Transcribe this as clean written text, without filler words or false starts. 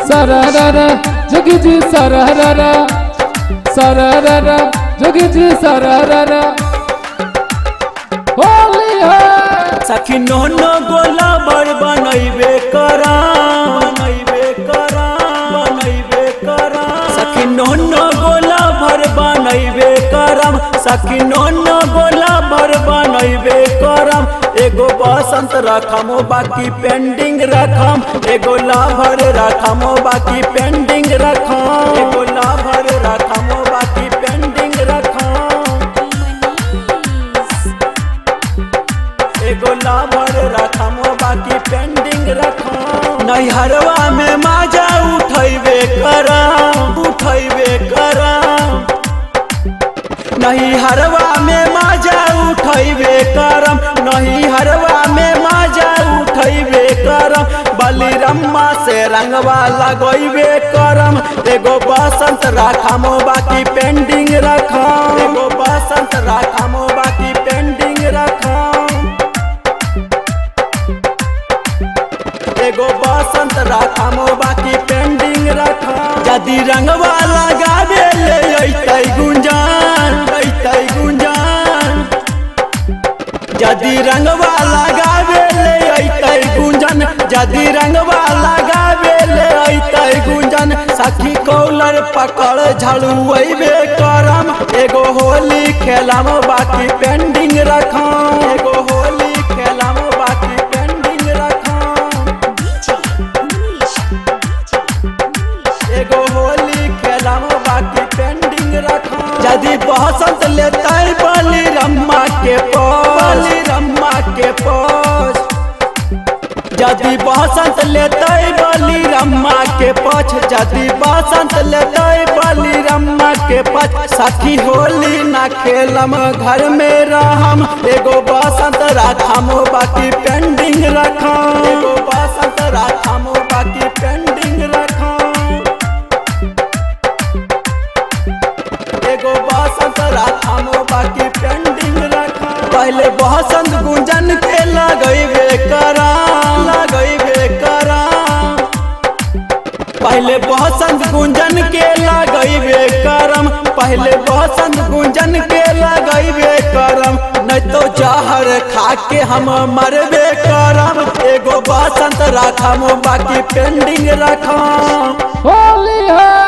Sararara, jogi ji sararara, sararara, jogi ji sararara. Holy hai. सखी नोनो गोला बर बनैबे करा सखी नोनो गोला भर बनैबे करम सखी नोनो गोला भर बनैबे करम एगो बसंत रखम बाकी पेंडिंग रखम एगो लाभर रखम बाकी पेंडिंग रखम एगो लाभर रखम बाकी पेंडिंग रखम एगो लाभर रखम बाकी पेंडिंग रखम नैहरवा में माजा उठैबे करम नैहरवा में माजा उठैबे करम नैहरवा में माजा उठैबे करम बलिरम्मा से रंगवा लगैबे करम एगो बसंत रखम बाकी पेंडिंग रखम एगो बसंत रखम बाकी पेंडिंग रखम एगो बसंत रखम बाकी पेंडिंग रखम यदि रंगवा लगाबे ले अइतै गुंजान यदि रंगवा लगाबे ले अइतै गुंजन यदि रंगवा लगाबे ले अइतै गुंजन सखी कौलर पकड़ झड़ुएबे करम एगो होली खेलम बाकी पेंडिंग रखम एगो होली खेलम बाकी पेंडिंग रखम एगो होली खेलम बाकी पेंडिंग रखम यदि बसंत लेतै बलिरम्मा के पछ यदि बसंत लेतै बलिरम्मा के पछ यदि बसंत लेतै बलिरम्मा के पछ सखी होली ना खेलम घर में रहम एगो बसंत रखम बाकी पेंडिंग रखम एगो बसंत रखम बाकी पेंडिंग रखम एगो बसंत रखम बाकी पेंडिंग रखम पहले बसंत गुंजन के लगैबे करा पहले बसंत गुंजन के लगैबे करम पहले बसंत गुंजन के लगैबे करम नहीं तो जहर खा के हम मरबे करम एगो बसंत रखम बाकी पेंडिंग रखम Holy hai.